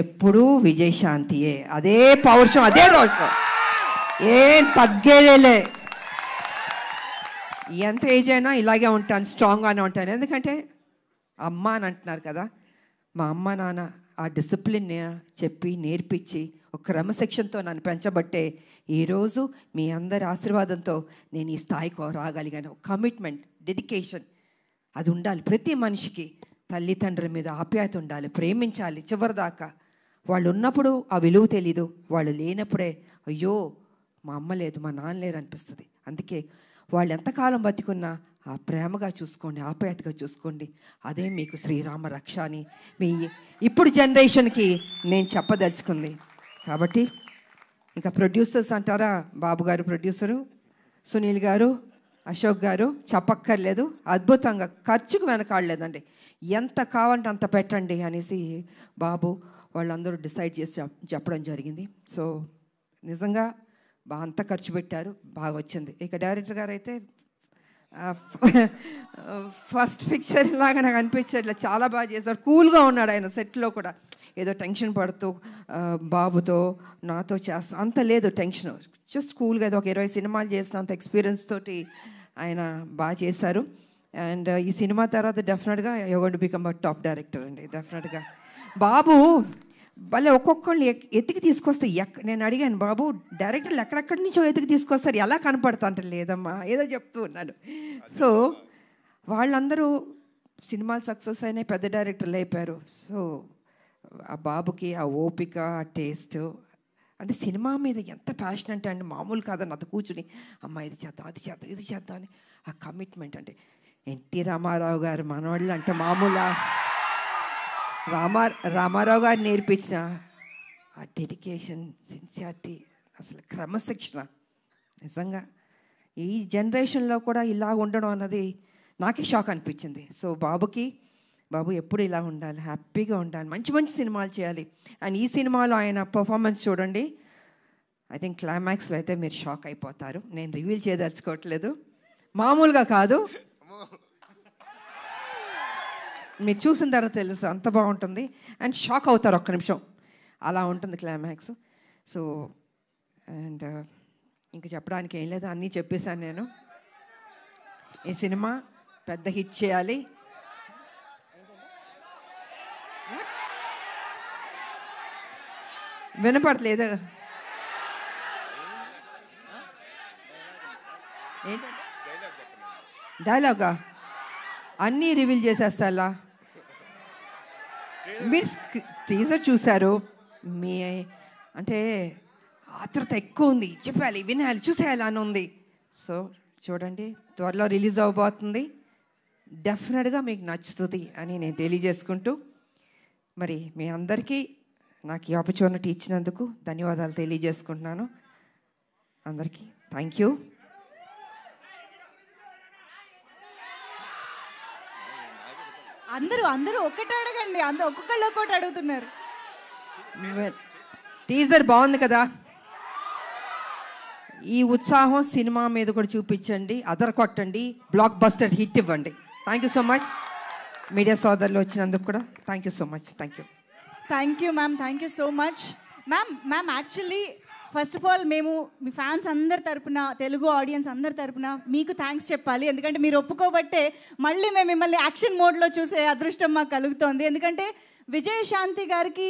ఎప్పుడూ విజయశాంతియే, అదే పౌరుషం, అదే రోషం, ఏం తగ్గేదేలే. ఎంత ఏజ్ అయినా ఇలాగే ఉంటాను, స్ట్రాంగ్గానే ఉంటాను. ఎందుకంటే అమ్మ అని అంటున్నారు కదా, మా అమ్మ నాన్న ఆ డిసిప్లిన్ చెప్పి నేర్పించి ఒక క్రమశిక్షణతో నన్ను పెంచబట్టే ఈరోజు మీ అందరి ఆశీర్వాదంతో నేను ఈ స్థాయికి రాగలిగాను. కమిట్మెంట్, డెడికేషన్ అది ఉండాలి ప్రతి మనిషికి. తల్లిదండ్రుల మీద ఆప్యాయత ఉండాలి, ప్రేమించాలి చివరిదాకా. వాళ్ళు ఉన్నప్పుడు ఆ విలువ తెలీదు, వాళ్ళు లేనప్పుడే అయ్యో మా అమ్మ లేదు, మా నాన్న లేరు అనిపిస్తుంది. అందుకే వాళ్ళు ఎంతకాలం బతికున్నా ఆ ప్రేమగా చూసుకోండి, ఆప్యాయతగా చూసుకోండి. అదే మీకు శ్రీరామ రక్ష అని మీ ఇప్పుడు జనరేషన్కి నేను చెప్పదలుచుకుంది. కాబట్టి ఇంకా ప్రొడ్యూసర్స్ అంటారా, బాబు గారు ప్రొడ్యూసరు, సునీల్ గారు, అశోక్ గారు చెప్పక్కర్లేదు, అద్భుతంగా ఖర్చుకు వెనకాడలేదండి. ఎంత కావాలంటే అంత పెట్టండి అనేసి బాబు వాళ్ళందరూ డిసైడ్ చేసి చెప్పడం జరిగింది. సో నిజంగా అంత ఖర్చు పెట్టారు, బాగా వచ్చింది. ఇక డైరెక్టర్ గారు అయితే ఫస్ట్ పిక్చర్ లాగా నాకు అనిపించట్లే, చాలా బాగా చేశారు. కూల్గా ఉన్నాడు ఆయన సెట్లో కూడా, ఏదో టెన్షన్ పడుతూ బాబుతో నాతో చేస్తా అంత లేదు టెన్షన్, జస్ట్ కూల్గా ఏదో ఒక 20 సినిమాలు చేసిన అంత ఎక్స్పీరియన్స్ తోటి ఆయన బాగా చేశారు. అండ్ ఈ సినిమా తర్వాత డెఫినెట్గా you going to become a top director అండి, డెఫినెట్గా. బాబు భలే ఒక్కొక్కళ్ళు ఎత్తికి తీసుకొస్తే నేను అడిగాను, బాబు డైరెక్టర్లు ఎక్కడెక్కడి నుంచో ఎత్తికి తీసుకొస్తారు, ఎలా కనపడతా అంటే లేదమ్మా ఏదో చెప్తూ ఉన్నాడు. సో వాళ్ళందరూ సినిమాలు సక్సెస్ అయినాయి, పెద్ద డైరెక్టర్లు అయిపోయారు. సో ఆ బాబుకి ఆ ఓపిక, ఆ టేస్ట్, అంటే సినిమా మీద ఎంత ప్యాషన్ అంటే అండి మామూలు కాదని అది కూర్చుని అమ్మ ఇది చేద్దాం, అది చేద్దాం, ఇది చేద్దాం అని ఆ కమిట్మెంట్. అంటే ఎన్టీ రామారావు గారు మనవాళ్ళు అంటే మామూలు రామారావు గారు నేర్పించిన ఆ డెడికేషన్, సిన్సియారిటీ, అసలు క్రమశిక్షణ నిజంగా ఈ జనరేషన్లో కూడా ఇలా ఉండడం అన్నది నాకే షాక్ అనిపించింది. సో బాబు ఎప్పుడు ఇలా ఉండాలి, హ్యాపీగా ఉండాలి, మంచి మంచి సినిమాలు చేయాలి. అండ్ ఈ సినిమాలో ఆయన పర్ఫార్మెన్స్ చూడండి, ఐ థింక్ క్లైమాక్స్లో అయితే మీరు షాక్ అయిపోతారు. నేను రివీల్ చేయదలుచుకోవట్లేదు, మామూలుగా కాదు, మీరు చూసిన తర్వాత తెలుసు అంత బాగుంటుంది. అండ్ షాక్ అవుతారు ఒక్క నిమిషం, అలా ఉంటుంది క్లైమాక్స్. సో అండ్ ఇంకా చెప్పడానికి ఏం లేదు, అన్నీ చెప్పేశాను నేను. ఈ సినిమా పెద్ద హిట్ చేయాలి. వినపడలేదు ఏంటంటే డైలాగా అన్నీ రివీల్ చేసేస్తా. మీరు టీజర్ చూశారు, మీ అంటే ఆతృత ఎక్కువ ఉంది, చెప్పాలి, వినాలి, చూసేయాలి అని ఉంది. సో చూడండి, త్వరలో రిలీజ్ అవ్వబోతుంది, డెఫినెట్గా మీకు నచ్చుతుంది అని నేను తెలియజేసుకుంటూ, మరి మీ అందరికీ నాకు ఈ ఆపర్చునిటీ ఇచ్చినందుకు ధన్యవాదాలు తెలియజేసుకుంటున్నాను. అందరికీ థ్యాంక్ యూ. అందరూ ఒక్కటి అడగండి, ఒక్కొక్కళ్ళు ఒక్కటి అడుగుతున్నారు. టీజర్ బాగుంది కదా, ఈ ఉత్సాహం సినిమా మీద కూడా చూపించండి, అదర కొట్టండి, బ్లాక్ బస్టర్ హిట్ ఇవ్వండి. Thank you so much. Media సోదరులు వచ్చినందుకు కూడా thank you so much. Thank you ma'am, thank you so much. Ma'am actually first of all మేము మీ ఫ్యాన్స్ అందరి తరపున, తెలుగు ఆడియన్స్ అందరి తరపున మీకు థ్యాంక్స్ చెప్పాలి. ఎందుకంటే మీరు ఒప్పుకోబట్టే మళ్ళీ మేము మిమ్మల్ని యాక్షన్ మోడ్లో చూసే అదృష్టం మాకు కలుగుతోంది. ఎందుకంటే విజయశాంతి గారికి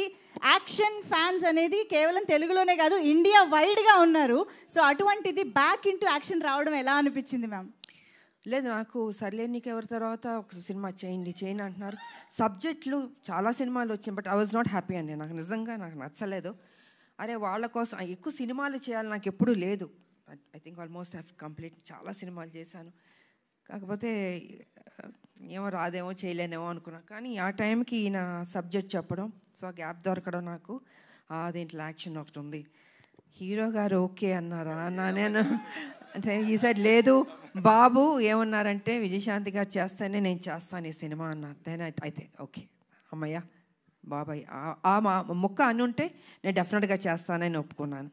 యాక్షన్ ఫ్యాన్స్ అనేది కేవలం తెలుగులోనే కాదు, ఇండియా వైడ్గా ఉన్నారు. సో అటువంటిది బ్యాక్ ఇంటూ యాక్షన్ రావడం ఎలా అనిపించింది మ్యామ్? లేదు, నాకు సర్లే నీకు ఎవరి తర్వాత ఒక సినిమా చేయండి అంటున్నారు. సబ్జెక్టులు చాలా సినిమాలు వచ్చాయి, but I was not happy అండి. నాకు నిజంగా నచ్చలేదు. అరే వాళ్ళ కోసం ఎక్కువ సినిమాలు చేయాలి నాకు ఎప్పుడూ లేదు. I think almost have complete, చాలా సినిమాలు చేశాను. కాకపోతే ఏమో రాదేమో, చేయలేనేమో అనుకున్నా. కానీ ఆ టైంకి ఈయన సబ్జెక్ట్ చెప్పడం, సో ఆ గ్యాప్ దొరకడం నాకు, దీంట్లో యాక్షన్ ఒకటి ఉంది, హీరో గారు ఓకే అన్నారా అన్నా నేను. అంటే ఈ సైడ్ లేదు, బాబు ఏమన్నారంటే విజయశాంతి గారు చేస్తేనే నేను చేస్తాను ఈ సినిమా అన్నారు. దెన్ అయితే ఓకే అమ్మయ్య బాబాయ్ ఆ ముక్క అని ఉంటే నేను డెఫినెట్గా చేస్తానని ఒప్పుకున్నాను.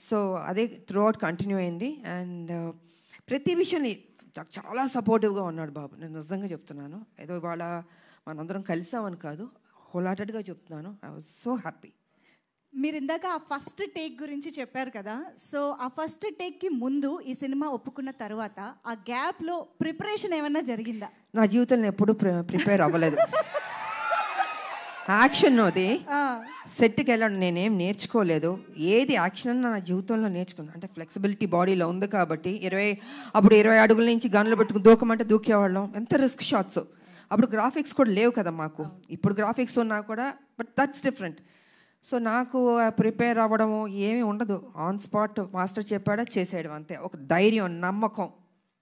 సో అదే త్రూ అవుట్ కంటిన్యూ అయింది. అండ్ ప్రతి విషయాన్ని చాలా సపోర్టివ్గా ఉన్నాడు బాబు. నేను నిజంగా చెప్తున్నాను, ఏదో ఇవాళ మనందరం కలిసామని కాదు, హోల్హార్టెడ్గా చెప్తున్నాను. I was so happy. మీరు ఇందాక ఆ ఫస్ట్ టేక్ గురించి చెప్పారు కదా, సో ఆ ఫస్ట్ టేక్కి ముందు ఈ సినిమా ఒప్పుకున్న తర్వాత ఆ గ్యాప్లో ప్రిపరేషన్ ఏమన్నా జరిగిందా? నా జీవితంలో ఎప్పుడూ ప్రిపేర్ అవ్వలేదు. యాక్షన్ అది సెట్కి వెళ్ళడం నేనేం నేర్చుకోలేదు. ఏది యాక్షన్ నా జీవితంలో నేర్చుకున్నాను అంటే ఫ్లెక్సిబిలిటీ బాడీలో ఉంది కాబట్టి. అప్పుడు 20 అడుగుల నుంచి గన్లు పెట్టుకుని దూకమంటే దూకేవాళ్ళం. ఎంత రిస్క్ షాట్స్. అప్పుడు గ్రాఫిక్స్ కూడా లేవు కదా మాకు. ఇప్పుడు గ్రాఫిక్స్ ఉన్నా కూడా, బట్ దట్స్ డిఫరెంట్. సో నాకు ప్రిపేర్ అవ్వడము ఏమీ ఉండదు. ఆన్ స్పాట్ మాస్టర్ చెప్పాడా చేసేయడం అంతే. ఒక ధైర్యం, నమ్మకం,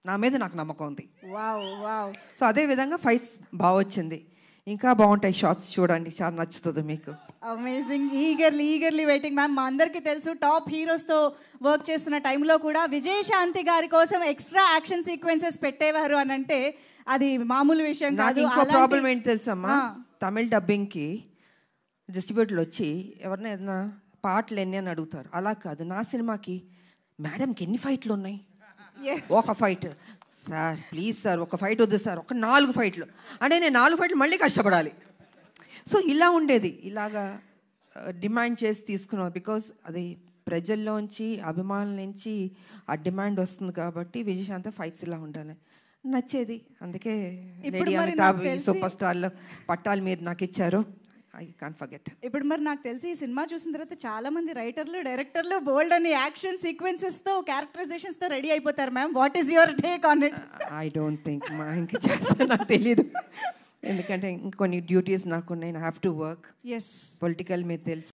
నా మీద నాకు నమ్మకం ఉంది. Wow wow. సో అదే విధంగా ఫైట్స్ బాగా వచ్చింది. ఇంకా బాగుంటాయి షార్ట్స్, చూడండి, చాలా నచ్చుతుంది మీకు. అమేజింగ్. Eagerly waiting ma'am. మా అందరికీ తెలుసు టాప్ హీరోస్తో వర్క్ చేస్తున్న టైంలో కూడా విజయశాంతి గారి కోసం ఎక్స్ట్రా యాక్షన్ సీక్వెన్సెస్ పెట్టేవారు అని అంటే అది మామూలు విషయం కాదు. ఇంకో ప్రాబ్లం ఏంటి తెలుసమ్మా, తమిళ్ డబ్బింగ్కి డిస్ట్రిబ్యూటర్లు వచ్చి ఎవరినైనా ఏదైనా పాటలు ఎన్ని అని అడుగుతారు. అలా కాదు, నా సినిమాకి మేడంకి ఎన్ని ఫైట్లు ఉన్నాయి? ఒక ఫైట్ సార్, ప్లీజ్ సార్ ఒక ఫైట్ వద్దు సార్, ఒక 4 ఫైట్లు అంటే నేను 4 ఫైట్లు మళ్ళీ కష్టపడాలి. సో ఇలా ఉండేది. ఇలాగా డిమాండ్ చేసి తీసుకున్నాం. బికాజ్ అది ప్రజల్లోంచి, అభిమానుల నుంచి ఆ డిమాండ్ వస్తుంది కాబట్టి విజయశాంతి ఫైట్స్ ఇలా ఉండాలి నచ్చేది. అందుకే లేడీ అమితాబ్ సూపర్ స్టార్లో పట్టాలు మీరు నాకు ఇచ్చారు. I can't forget. ఇప్పుడు మరి నాకు తెలిసి ఈ సినిమా చూసిన తర్వాత చాలా మంది రైటర్లు, డైరెక్టర్లు బోల్డ్ అని యాక్షన్ సీక్వెన్సెస్తో, క్యారెక్టరైజేషన్స్తో రెడీ అయిపోతారు ma'am. What is your take on it? I don't think ఇంకా చేస్తా, నాకు తెలీదు. ఎందుకంటే ఇంకొన్ని డ్యూటీస్ నాకు ఉన్నాయి. I have to work. Yes, political మీరు తెలుసు.